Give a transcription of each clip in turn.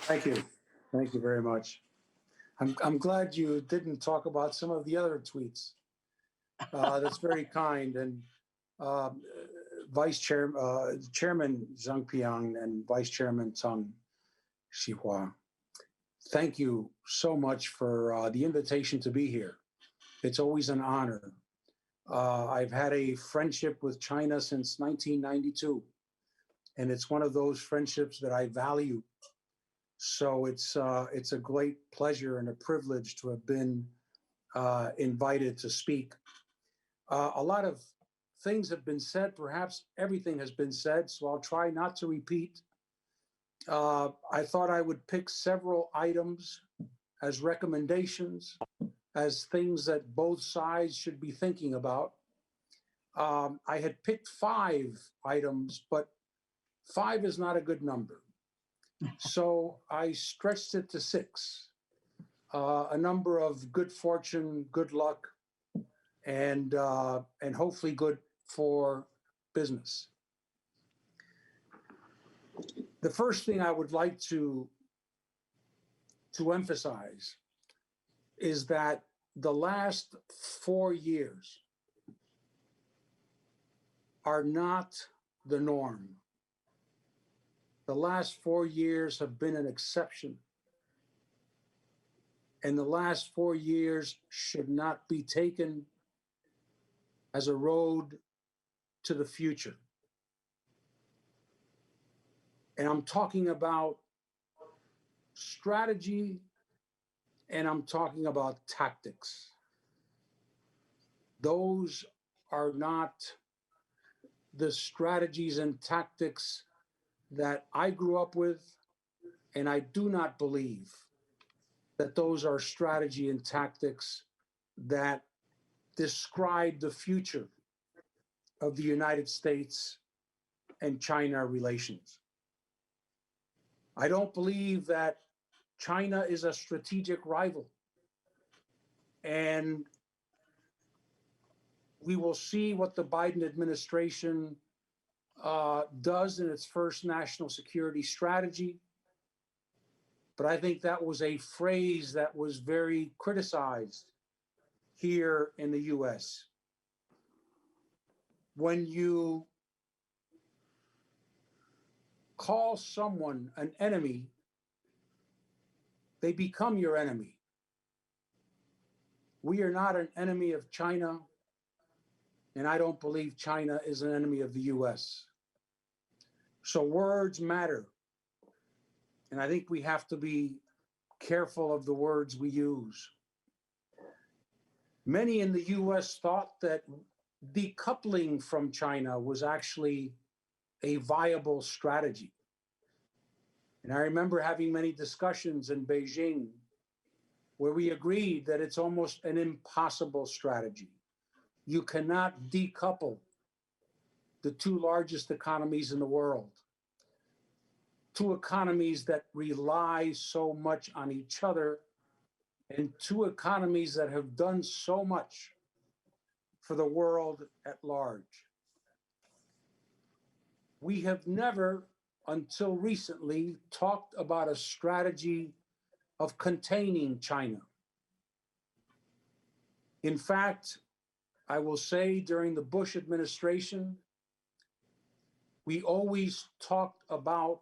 Thank you. Thank you very much. I'm glad you didn't talk about some of the other tweets. That's very kind. And uh, Chairman Zhang Piang and Vice Chairman Tang Xihua, thank you so much for the invitation to be here. It's always an honor. I've had a friendship with China since 1992, and it's one of those friendships that I value. So it's a great pleasure and a privilege to have been invited to speak. A lot of things have been said, perhaps everything has been said, so I'll try not to repeat. I thought I would pick several items as recommendations, as things that both sides should be thinking about. I had picked 5 items, but 5 is not a good number. So I stretched it to 6. A number of good fortune, good luck, and hopefully good for business. The first thing I would like to emphasize is that the last 4 years are not the norm. The last 4 years have been an exception. And the last 4 years should not be taken as a road to the future. And I'm talking about strategy, and I'm talking about tactics. Those are not the strategies and tactics that I grew up with, and I do not believe that those are strategy and tactics that describe the future of the United States and China relations. I don't believe that China is a strategic rival. And we will see what the Biden administration does in its first national security strategy. But I think that was a phrase that was very criticized here in the U.S. When you call someone an enemy, they become your enemy. We are not an enemy of China, and I don't believe China is an enemy of the U.S. So words matter. And I think we have to be careful of the words we use. Many in the U.S. thought that decoupling from China was actually a viable strategy. And I remember having many discussions in Beijing where we agreed that it's almost an impossible strategy. You cannot decouple the 2 largest economies in the world, 2 economies that rely so much on each other, and 2 economies that have done so much for the world at large. We have never, until recently, talked about a strategy of containing China. In fact, I will say during the Bush administration, we always talked about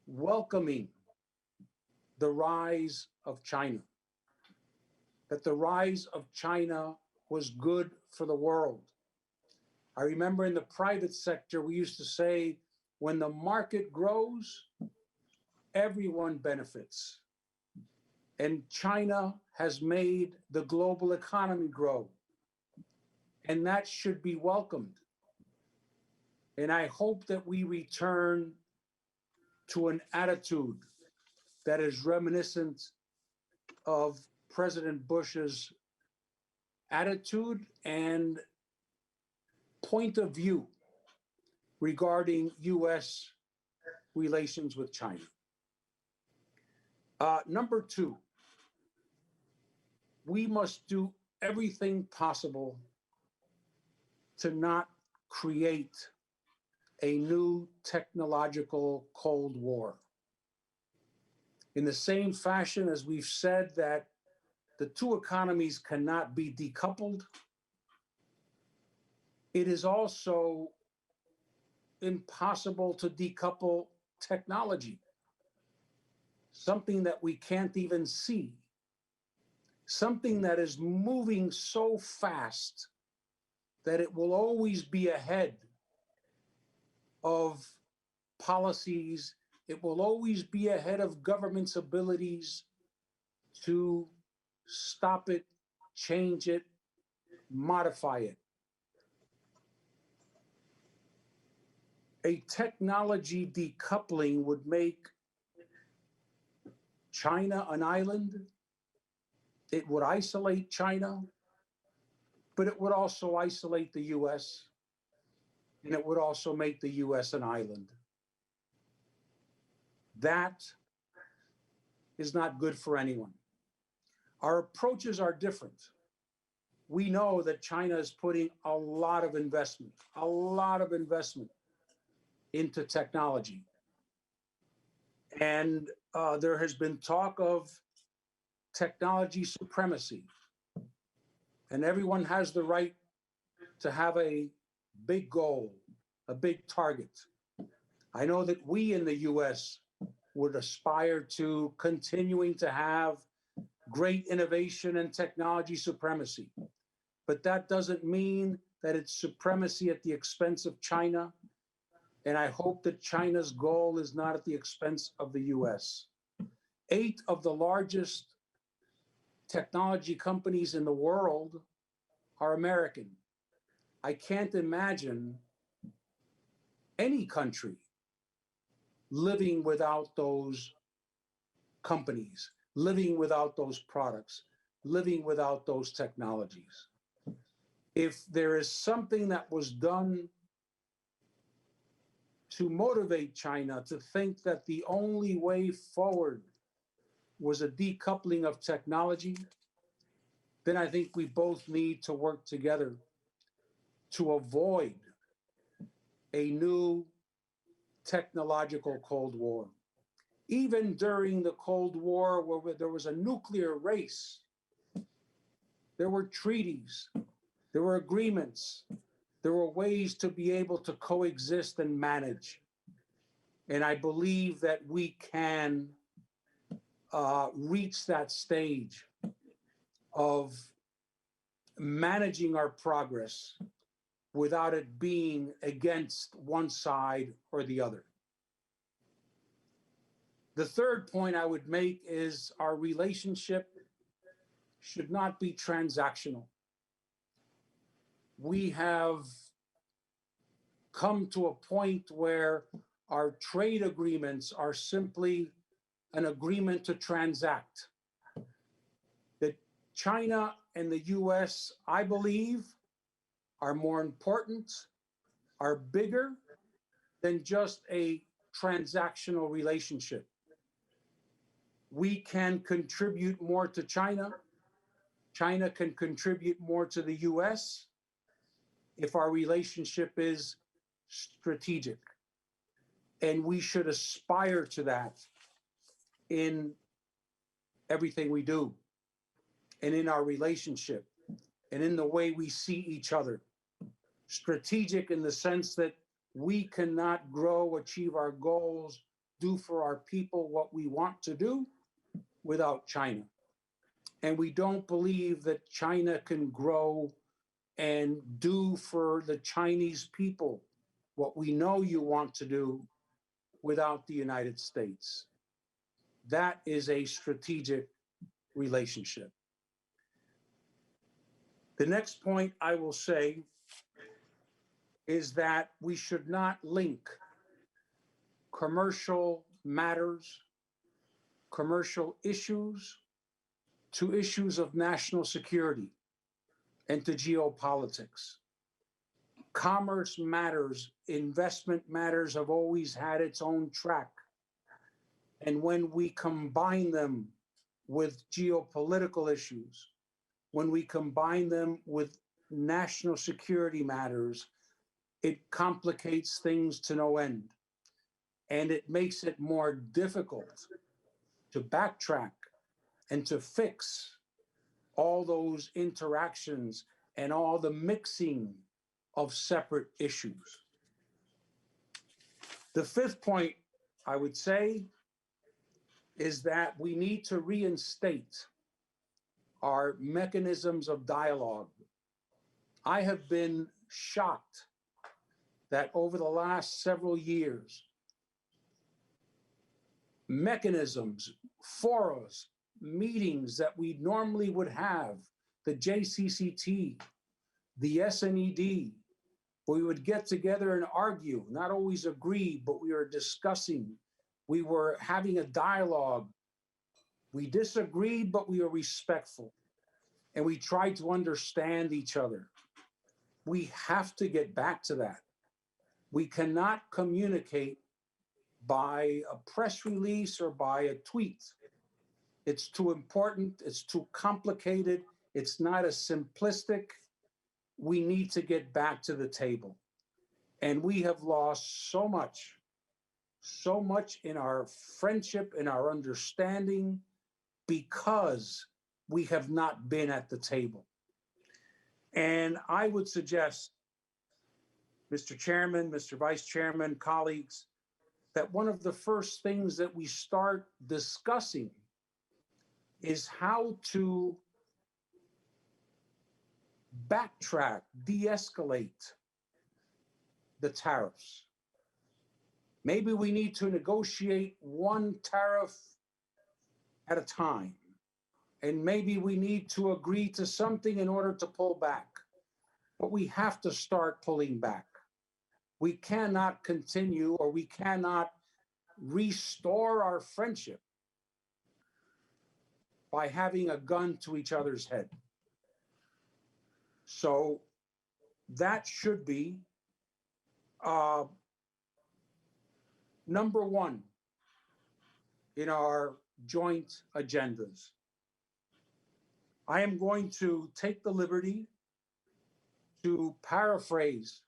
welcoming the rise of China, that the rise of China was good for the world. I remember in the private sector, we used to say, when the market grows, everyone benefits. And China has made the global economy grow. And that should be welcomed. And I hope that we return to an attitude that is reminiscent of President Bush's attitude and point of view regarding U.S. relations with China. Number 2, we must do everything possible to not create a new technological Cold War. In the same fashion as we've said that the two economies cannot be decoupled, it is also impossible to decouple technology, something that we can't even see, something that is moving so fast that it will always be ahead of policies. It will always be ahead of government's abilities to stop it, change it, modify it. A technology decoupling would make China an island. It would isolate China, but it would also isolate the U.S., and it would also make the U.S. an island. That is not good for anyone. Our approaches are different. We know that China is putting a lot of investment into technology. And there has been talk of technology supremacy. And everyone has the right to have a big goal, a big target. I know that we in the U.S. would aspire to continuing to have great innovation and technology supremacy. But that doesn't mean that it's supremacy at the expense of China. And I hope that China's goal is not at the expense of the U.S. 8 of the largest technology companies in the world are American. I can't imagine any country living without those companies, living without those products, living without those technologies. If there is something that was done to motivate China to think that the only way forward was a decoupling of technology, then I think we both need to work together to avoid a new technological Cold War. Even during the Cold War, where there was a nuclear race, there were treaties, there were agreements, there were ways to be able to coexist and manage. And I believe that we can reach that stage of managing our progress without it being against one side or the other. The third point I would make is our relationship should not be transactional. We have come to a point where our trade agreements are simply an agreement to transact. That China and the U.S., I believe, are more important, are bigger than just a transactional relationship. We can contribute more to China. China can contribute more to the U.S. if our relationship is strategic. And we should aspire to that in everything we do, and in our relationship, and in the way we see each other. Strategic in the sense that we cannot grow, achieve our goals, do for our people what we want to do without China. And we don't believe that China can grow and do for the Chinese people what we know you want to do without the United States. That is a strategic relationship. The next point I will say is that we should not link commercial matters, commercial issues, to issues of national security and to geopolitics. Commerce matters, investment matters have always had its own track. And when we combine them with geopolitical issues, when we combine them with national security matters, it complicates things to no end. And it makes it more difficult to backtrack and to fix all those interactions and all the mixing of separate issues. The fifth point, I would say, is that we need to reinstate our mechanisms of dialogue. I have been shocked that over the last several years, mechanisms, forums, meetings that we normally would have, the JCCT, the SNED, we would get together and argue, not always agree, but we were discussing. We were having a dialogue. We disagreed, but we were respectful. And we tried to understand each other. We have to get back to that. We cannot communicate by a press release or by a tweet. It's too important. It's too complicated. It's not as simplistic. We need to get back to the table. And we have lost so much in our friendship, in our understanding, because we have not been at the table. And I would suggest, Mr. Chairman, Mr. Vice Chairman, colleagues, that one of the first things that we start discussing is how to backtrack, de-escalate the tariffs. Maybe we need to negotiate one tariff at a time. And maybe we need to agree to something in order to pull back. But we have to start pulling back. We cannot continue, or we cannot restore our friendship by having a gun to each other's head. So that should be number one in our joint agendas. I am going to take the liberty to paraphrase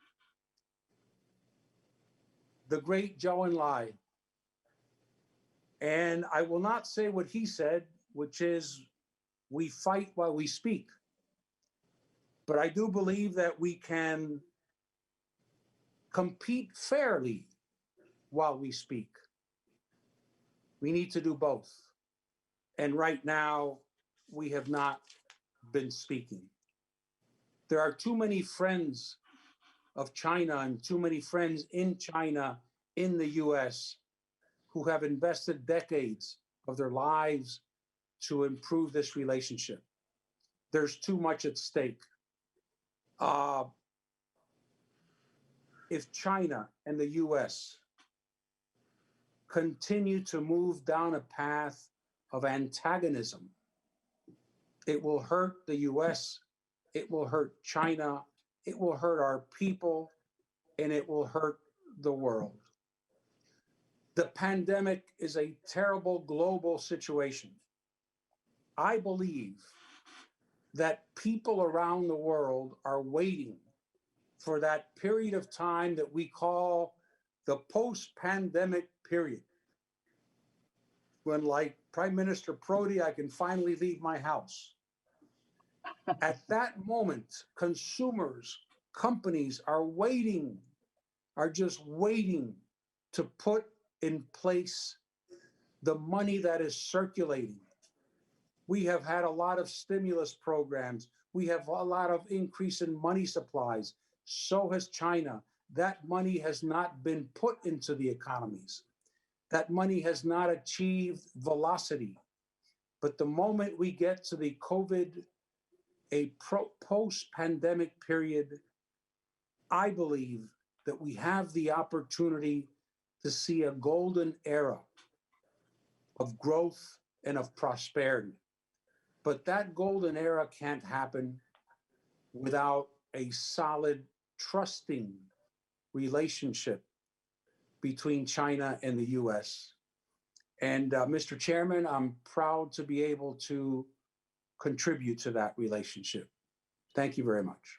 the great Zhou Enlai. And I will not say what he said, which is, we fight while we speak. But I do believe that we can compete fairly while we speak. We need to do both. And right now, we have not been speaking. There are too many friends of China and too many friends in China, in the US, who have invested decades of their lives to improve this relationship. There's too much at stake. If China and the US continue to move down a path of antagonism, it will hurt the US, it will hurt China, it will hurt our people, and it will hurt the world. The pandemic is a terrible global situation. I believe that people around the world are waiting for that period of time that we call the post-pandemic period, when, like Prime Minister Prodi, I can finally leave my house. At that moment, consumers, companies are waiting, are just waiting to put in place the money that is circulating. We have had a lot of stimulus programs. We have a lot of increase in money supplies. So has China. That money has not been put into the economies. That money has not achieved velocity. But the moment we get to the COVID, a post-pandemic period, I believe that we have the opportunity to see a golden era of growth and of prosperity. But that golden era can't happen without a solid, trusting relationship between China and the US. And Mr. Chairman, I'm proud to be able to contribute to that relationship. Thank you very much.